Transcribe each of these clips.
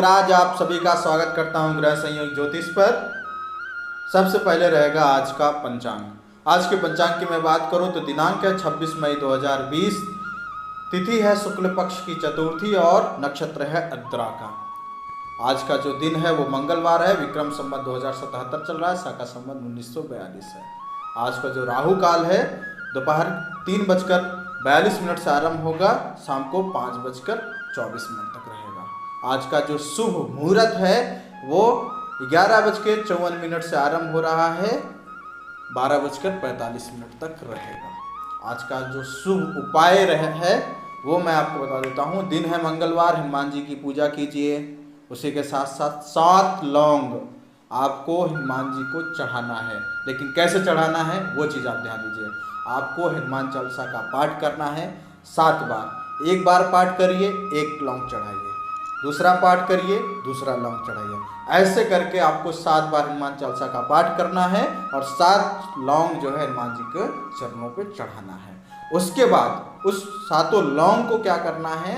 आज आप सभी का स्वागत करता हूं ग्रह संयोग ज्योतिष पर। सबसे पहले रहेगा आज का पंचांग। आज के पंचांग की मैं बात करूं तो दिनांक है 26 मई 2020, तिथि है शुक्ल पक्ष की चतुर्थी और नक्षत्र है अद्राका। आज का जो दिन है वो मंगलवार है, विक्रम संवत 2077 चल रहा है, शाका संवत 1942 है। आज का जो राहु काल है दोपहर 3:42 से आरंभ होगा, शाम को 5:24 तक रहेगा। आज का जो शुभ मुहूर्त है वो 11:54 से आरंभ हो रहा है, 12:45 तक रहेगा। आज का जो शुभ उपाय है वो मैं आपको बता देता हूँ। दिन है मंगलवार, हनुमान जी की पूजा कीजिए। उसी के साथ साथ 7 लौंग आपको हनुमान जी को चढ़ाना है, लेकिन कैसे चढ़ाना है वो चीज़ आप ध्यान दीजिए। आपको हनुमान चालीसा का पाठ करना है 7 बार। एक बार पाठ करिए, एक लौंग चढ़ाइए, दूसरा पाठ करिए, दूसरा लौंग चढ़ाइए। ऐसे करके आपको 7 बार हनुमान चालीसा का पाठ करना है और 7 लौंग जो है हनुमान जी के चरणों पे चढ़ाना है। उसके बाद उस 7 लौंग को क्या करना है,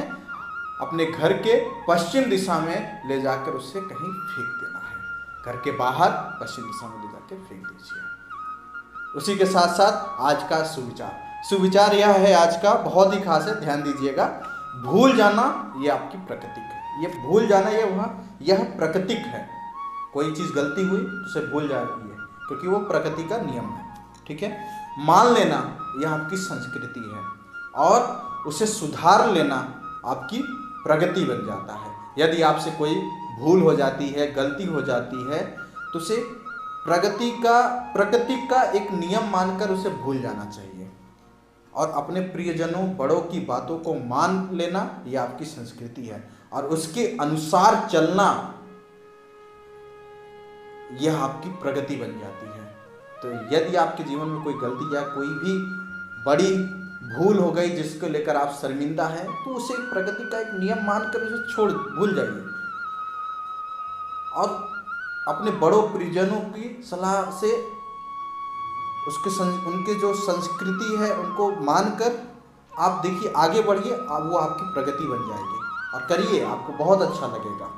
अपने घर के पश्चिम दिशा में ले जाकर उससे कहीं फेंक देना है। घर के बाहर पश्चिम दिशा में ले जाकर फेंक दीजिए। उसी के साथ साथ आज का सुविचार यह है, आज का बहुत ही खास है, ध्यान दीजिएगा। भूल जाना ये आपकी प्रकृति है। ये भूल जाना यह प्राकृतिक है। कोई चीज़ गलती हुई तो उसे भूल जाइए, क्योंकि वो प्रकृति का नियम है। ठीक है। मान लेना यह आपकी संस्कृति है और उसे सुधार लेना आपकी प्रगति बन जाता है। यदि आपसे कोई भूल हो जाती है, गलती हो जाती है, तो उसे प्रकृति का एक नियम मानकर उसे भूल जाना चाहिए। और अपने प्रियजनों बड़ों की बातों को मान लेना यह आपकी संस्कृति है और उसके अनुसार चलना यह आपकी प्रगति बन जाती है। तो यदि आपके जीवन में कोई गलती या कोई भी बड़ी भूल हो गई जिसको लेकर आप शर्मिंदा हैं, तो उसे प्रगति का एक नियम मानकर उसे भूल जाइए और अपने बड़ों परिजनों की सलाह से उनके जो संस्कृति है उनको मानकर आप देखिए आगे बढ़िए, वो आपकी प्रगति बन जाएगी और करिए, आपको बहुत अच्छा लगेगा।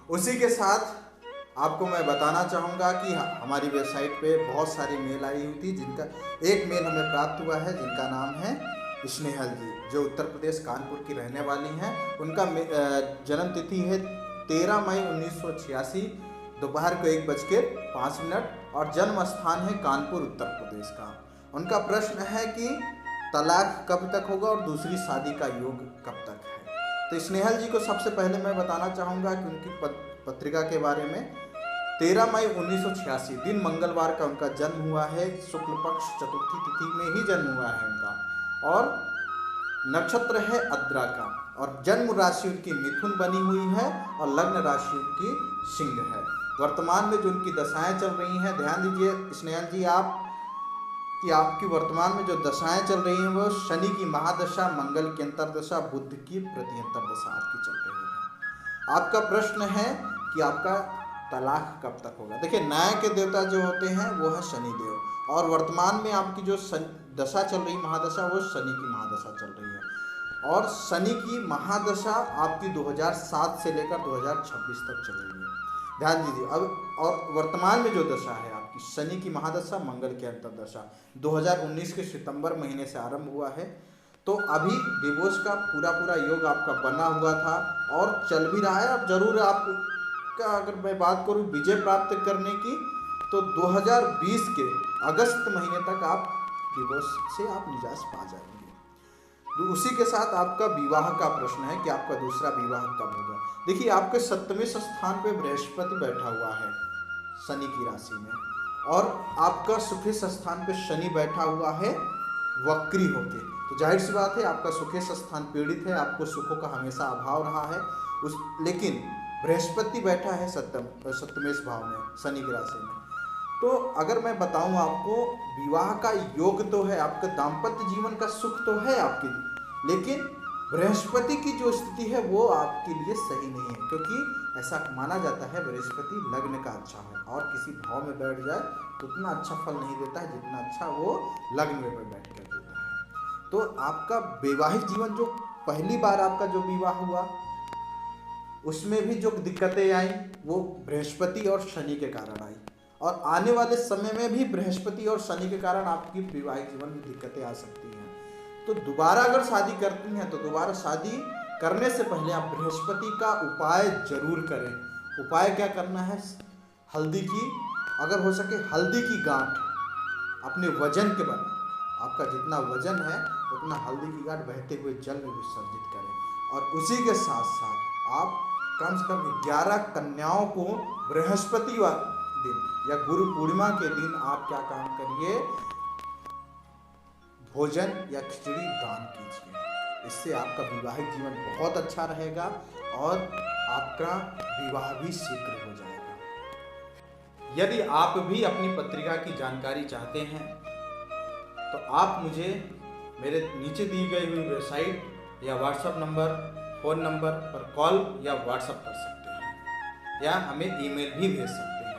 उसी के साथ आपको मैं बताना चाहूँगा कि हमारी वेबसाइट पे बहुत सारी मेल आई हुई थी, जिनका एक मेल हमें प्राप्त हुआ है जिनका नाम है स्नेहल जी, जो उत्तर प्रदेश कानपुर की रहने वाली हैं। उनका जन्म तिथि है 13 मई 1986, दोपहर को 1:05 और जन्म स्थान है कानपुर उत्तर प्रदेश का। उनका प्रश्न है कि तलाक कब तक होगा और दूसरी शादी का योग कब तक है। तो स्नेहल जी को सबसे पहले मैं बताना चाहूँगा कि उनकी पत्रिका के बारे में। 13 मई 1986 दिन मंगलवार का उनका जन्म हुआ है, शुक्ल पक्ष चतुर्थी तिथि में ही जन्म हुआ है उनका, और नक्षत्र है अद्राका और जन्म राशि उनकी मिथुन बनी हुई है और लग्न राशि उनकी सिंह है। वर्तमान में जो उनकी दशाएं चल रही हैं, ध्यान दीजिए स्नेहल जी कि आपकी वर्तमान में जो दशाएं चल रही हैं वो शनि की महादशा, मंगल की अंतरदशा, बुध की प्रत्यंतर दशा आपकी चल रही है। आपका प्रश्न है कि आपका तलाक कब तक होगा। देखिए, न्याय के देवता जो होते हैं वो है शनिदेव और वर्तमान में आपकी जो दशा चल रही महादशा वो शनि की महादशा चल रही है और शनि की महादशा आपकी 2007 से लेकर 2026 तक चल रही है। ध्यान दीजिए। अब और वर्तमान में जो दशा है आपकी शनि की महादशा, मंगल की अंतरदशा 2019 के सितंबर महीने से आरंभ हुआ है। तो अभी डिवोर्स का पूरा योग आपका बना हुआ था और चल भी रहा है। अब जरूर आपका, अगर मैं बात करूं विजय प्राप्त करने की, तो 2020 के अगस्त महीने तक आप डिवोर्स से आप निजात पा जाएंगे। तो उसी के साथ आपका विवाह का प्रश्न है कि आपका दूसरा विवाह कब होगा। देखिए, आपके 7वें स्थान पे बृहस्पति बैठा हुआ है शनि की राशि में और आपका सुखेश स्थान पे शनि बैठा हुआ है वक्री होके। तो जाहिर सी बात है आपका सुखेश स्थान पीड़ित है, आपको सुखों का हमेशा अभाव रहा है। लेकिन बृहस्पति बैठा है 7वें भाव में शनि की राशि में। तो अगर मैं बताऊं आपको, विवाह का योग तो है, आपका दाम्पत्य जीवन का सुख तो है आपके, लेकिन बृहस्पति की जो स्थिति है वो आपके लिए सही नहीं है, क्योंकि ऐसा माना जाता है बृहस्पति लग्न का अच्छा है और किसी भाव में बैठ जाए तो उतना अच्छा फल नहीं देता है जितना अच्छा वो लग्न में बैठ कर देता है। तो आपका वैवाहिक जीवन, जो पहली बार आपका जो विवाह हुआ उसमें भी जो दिक्कतें आई वो बृहस्पति और शनि के कारण आई, और आने वाले समय में भी बृहस्पति और शनि के कारण आपकी वैवाहिक जीवन में दिक्कतें आ सकती हैं। तो दोबारा अगर शादी करती हैं तो दोबारा शादी करने से पहले आप बृहस्पति का उपाय जरूर करें। उपाय क्या करना है? हल्दी की, अगर हो सके हल्दी की गांठ अपने वजन के बराबर, आपका जितना वजन है उतना हल्दी की गांठ बहते हुए जल में विसर्जित करें। और उसी के साथ साथ आप कम से कम 11 कन्याओं को बृहस्पतिवार दिन या गुरु पूर्णिमा के दिन आप क्या काम करिए, भोजन या खिचड़ी दान कीजिए। इससे आपका वैवाहिक जीवन बहुत अच्छा रहेगा और आपका विवाह भी शीघ्र हो जाएगा। यदि आप भी अपनी पत्रिका की जानकारी चाहते हैं तो आप मुझे मेरे नीचे दी गई हुई वेबसाइट या व्हाट्सएप नंबर, फ़ोन नंबर पर कॉल या व्हाट्सएप कर सकते हैं या हमें ईमेल भी भेज सकते हैं।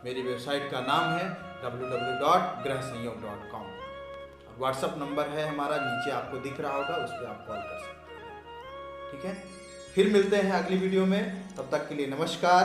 मेरी वेबसाइट का नाम है www.grahsanयोग.com और व्हाट्सएप नंबर है हमारा, नीचे आपको दिख रहा होगा, उस पर आप कॉल कर सकते हैं। ठीक है, फिर मिलते हैं अगली वीडियो में, तब तक के लिए नमस्कार।